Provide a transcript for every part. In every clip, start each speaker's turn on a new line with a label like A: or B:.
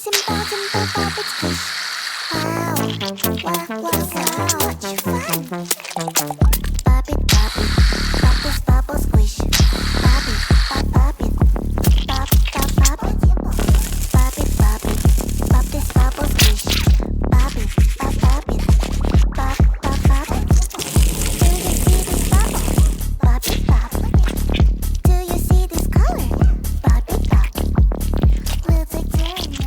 A: simple, simple puppet squish. Wow, wow, so much fun. Puppet, puppet, bubbles, bubble squish. Puppet, puppet, pop, pop, puppet. Puppet, puppet, pop this bubble squish. Puppet, pop, puppet, pop, pop, puppet. Do you see this bubble? Puppet, pop. Do you see this color? Puppet, pop. We'll take turns.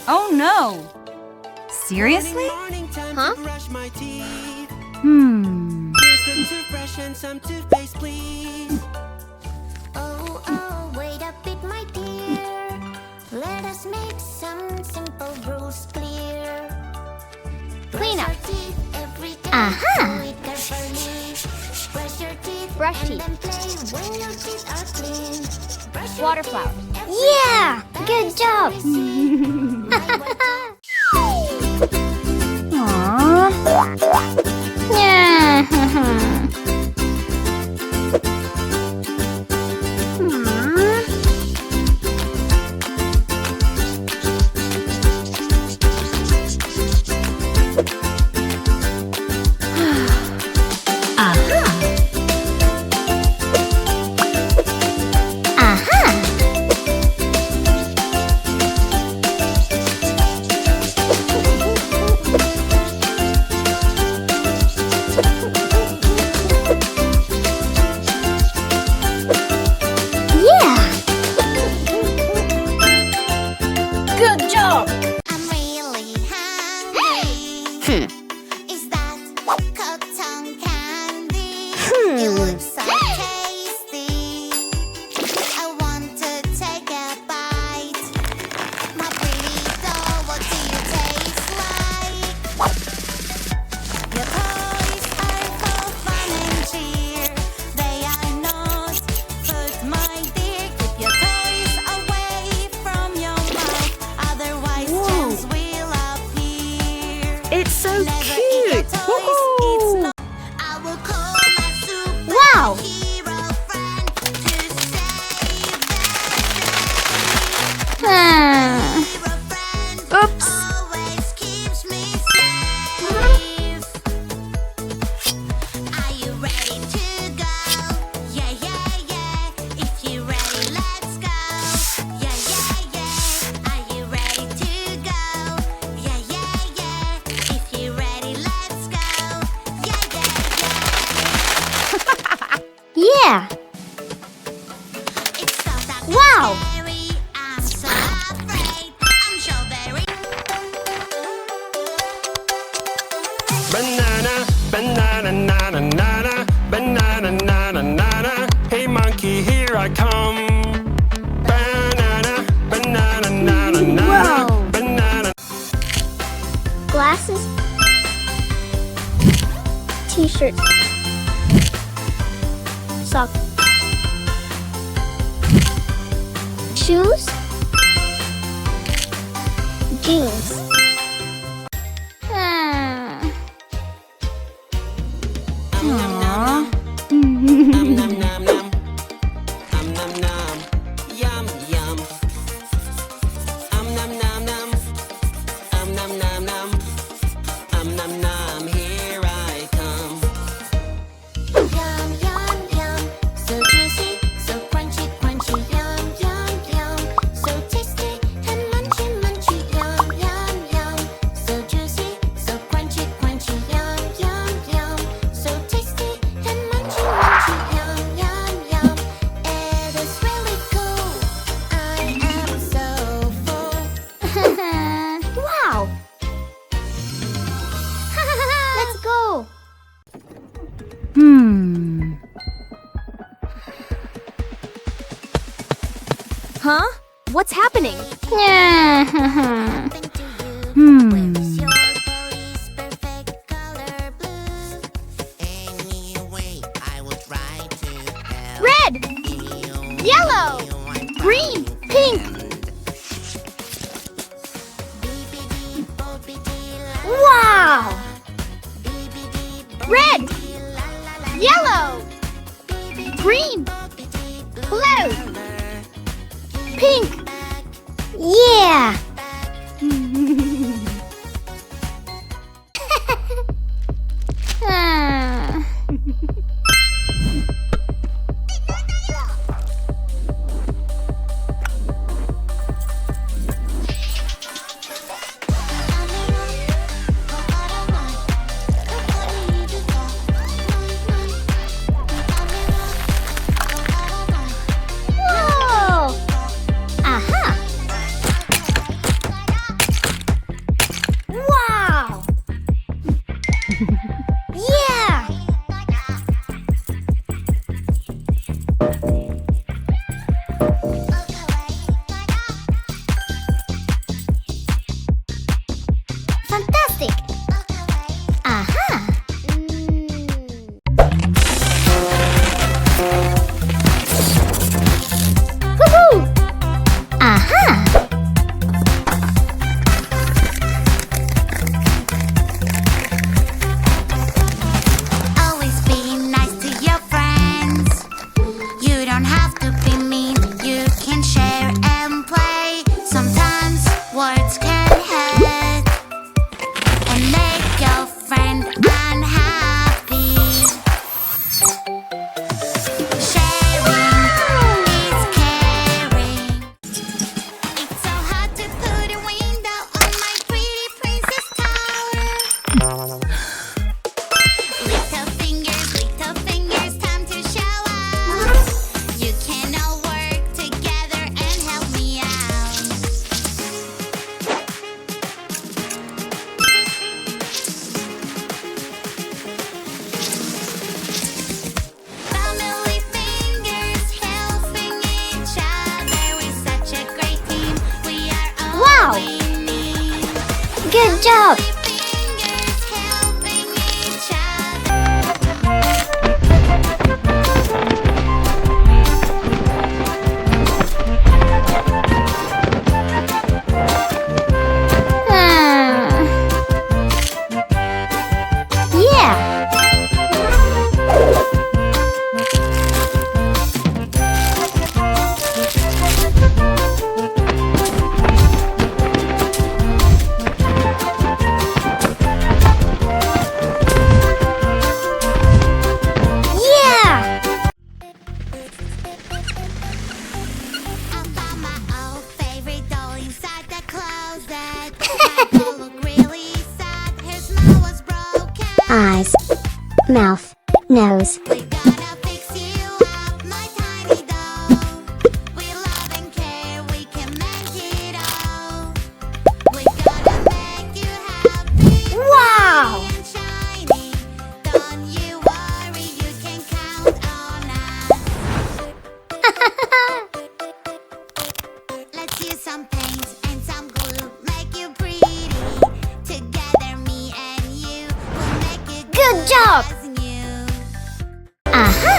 B: Oh no! Seriously?
C: Huh?
A: Here's the toothbrush and some toothpaste, please. Oh, oh, wait a bit, my dear. Let us make some simple rules clear.
C: Clean up.
A: Brush your teeth every day.
C: Aha.
A: Do it carefully. Brush your teeth.
C: Brush
A: and
C: teeth.
A: then play when your teeth are clean. Brush your
C: Water
A: teeth
C: flower.
A: every
C: Yeah!
A: day.
C: Good job!
B: Aww.
C: Yeah.
B: Good job!
A: I'm really hungry. Is that cotton candy? It looks so tasty. I want to take a bite. My pretty doll, what do you taste like? Your toys are for fun and cheer. They are not food, my dear. Keep your toys away from your mouth, otherwise germs will appear.
B: It's so
A: Never eat
B: cute!
A: your toys, it's not. I will call my
C: Wow.
A: superhero friend to save the day. Hero friend
B: Oops!
A: always keeps me safe. Are you ready to go? Yeah, yeah, yeah. If you're ready, let's go. Yeah, yeah, yeah. Are you ready to go? Yeah, yeah, yeah. If you're ready, let's go. Yeah, yeah, yeah.
C: Yeah.
A: It's so dark and
C: Wow.
A: scary. I'm so afraid. I'm so very.
D: Banana, banana, nana, nana, banana, nana, nana. Hey monkey, here I come. Banana, banana, nana, nana,
C: Whoa.
D: banana.
C: Glasses. T-shirts. Socks. Shoes. Jeans.
B: Aww.
D: Nom nom nom. Nom nom nom. Yum yum. Nom nom nom. Nom nom nom. Nom nom. Here I come.
A: Yum, yum, yum. So juicy, so crunchy, crunchy. Yum, yum, yum. So tasty and munchy, munchy. Yum, yum, yum. So juicy, so crunchy, crunchy. Yum, yum, yum. So tasty and munchy, munchy. Yum, yum, yum. It is really cool. I am so full.
C: Wow. Let's go.
B: Huh? What's happening?
C: Yeah.
A: Where's your police perfect color blue? Anyway, I will try to help
C: Red,
A: you.
C: yellow, green, pink. Wow. Red, yellow, green, blue, pink, Yeah! Ah. Whoa! Aha! Wow! Yeah! Fantastic! Aha! Woohoo! Aha!
A: Always be nice to your friends. You don't have to be mean. You can share and play. Sometimes words can hurt and make your friend unhappy. Sharing is caring. It's so hard to put a window on my pretty princess tower. Little fingers, time to show up. You can all work together and help me out. Family fingers helping each other. We're such a great team. We are all
C: Wow.
A: we need.
C: Good job!
A: Fingers helping each other.
C: Ah. Yeah! Yeah!
A: I found my old favorite doll inside the closet. My doll looked really sad. Her smile was broken.
C: Eyes, mouth, nose.
A: We're gonna fix you up, my tiny doll. We love and care, we can make it all. We're gonna make you happy.
C: Wow!
A: And shiny. Don't you worry, you can count on us. Let's use some paint and some glue, make you pretty. Together, me and you will make it
C: Good job!
A: as new.
C: Aha!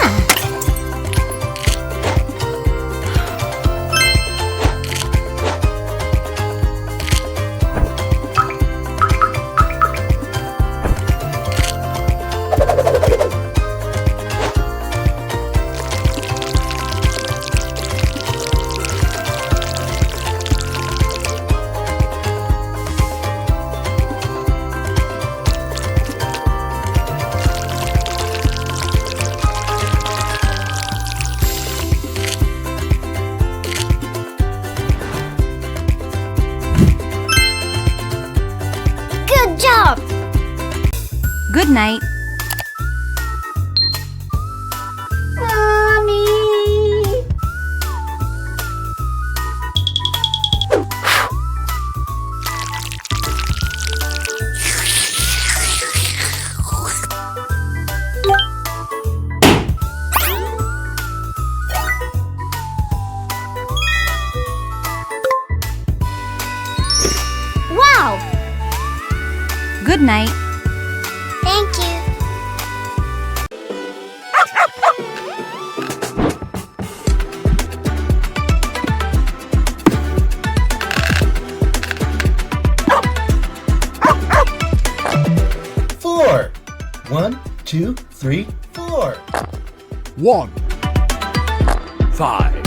C: Good job!
B: Good night.
C: Mommy! Wow!
B: Good night.
C: Thank you.
E: Four. 1, 2, 3, 4.
F: 1, 5,